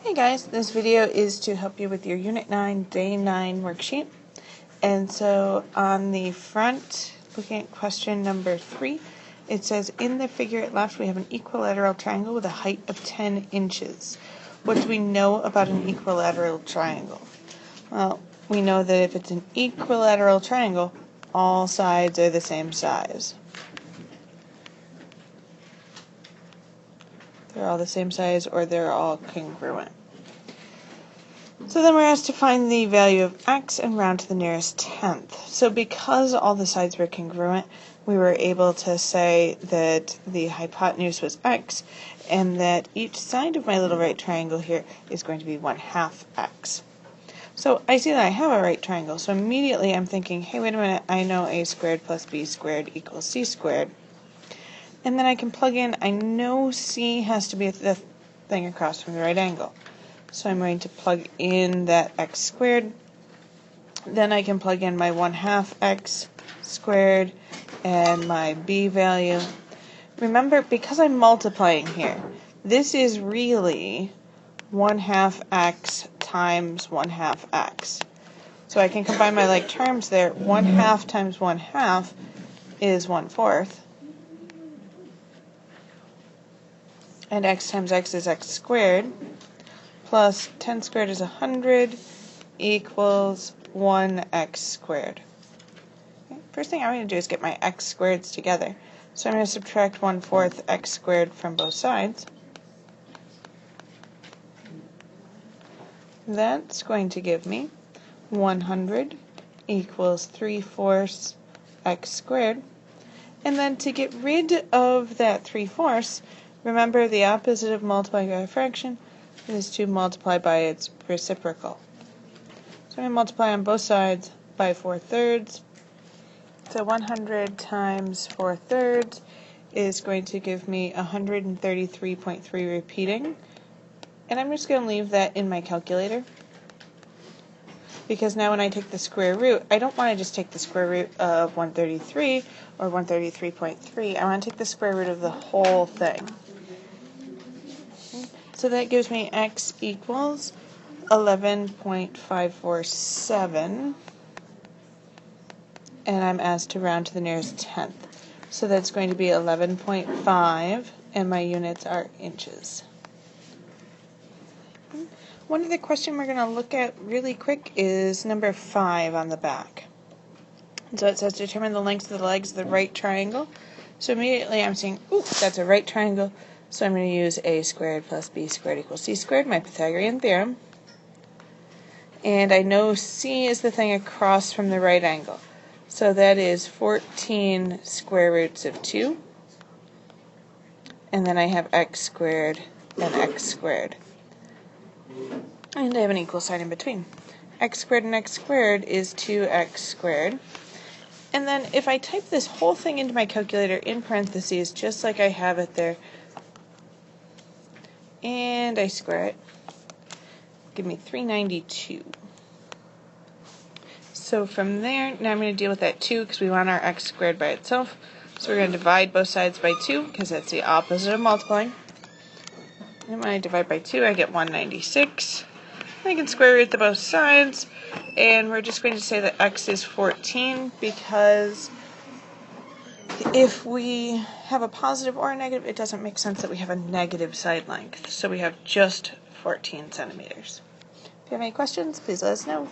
Hey guys, this video is to help you with your Unit 9, Day 9 worksheet. And so on the front, looking at question number 3, it says, in the figure at left we have an equilateral triangle with a height of 10 inches. What do we know about an equilateral triangle? Well, we know that if it's an equilateral triangle, all sides are the same size. They're all the same size, or they're all congruent. So then we're asked to find the value of x and round to the nearest tenth. So because all the sides were congruent, we were able to say that the hypotenuse was x, and that each side of my little right triangle here is going to be 1/2 x. So I see that I have a right triangle, so immediately I'm thinking, hey, wait a minute, I know a squared plus b squared equals c squared. And then I can plug in, I know c has to be the thing across from the right angle. So I'm going to plug in that x squared. Then I can plug in my 1/2 x squared and my b value. Remember, because I'm multiplying here, this is really 1/2 x times 1/2 x. So I can combine my like terms there. 1/2 times 1/2 is 1/4. And x times x is x squared. Plus 10 squared is 100 equals 1x squared. Okay. First thing I'm going to do is get my x squareds together. So I'm going to subtract 1/4 x squared from both sides. That's going to give me 100 equals 3/4 x squared. And then to get rid of that 3/4, remember the opposite of multiplying by a fraction is to multiply by its reciprocal. So I'm going to multiply on both sides by 4/3. So 100 times 4/3 is going to give me 133.3 repeating. And I'm just going to leave that in my calculator, because now when I take the square root, I don't want to just take the square root of 133 or 133.3. I want to take the square root of the whole thing. So that gives me x equals 11.547, and I'm asked to round to the nearest tenth. So that's going to be 11.5, and my units are inches. One other question we're going to look at really quick is number 5 on the back. So it says determine the length of the legs of the right triangle. So immediately I'm saying, ooh, that's a right triangle. So I'm going to use a squared plus b squared equals c squared, my Pythagorean theorem. And I know c is the thing across from the right angle. So that is 14 square roots of 2. And then I have x squared and x squared. And I have an equal sign in between. X squared and x squared is 2x squared. And then if I type this whole thing into my calculator in parentheses, just like I have it there, and I square it, give me 392. So from there, now I'm going to deal with that 2 because we want our x squared by itself. So we're going to divide both sides by 2 because that's the opposite of multiplying. And when I divide by 2, I get 196. I can square root the both sides, and we're just going to say that x is 14 because if we have a positive or a negative, it doesn't make sense that we have a negative side length. So we have just 14 centimeters. If you have any questions, please let us know.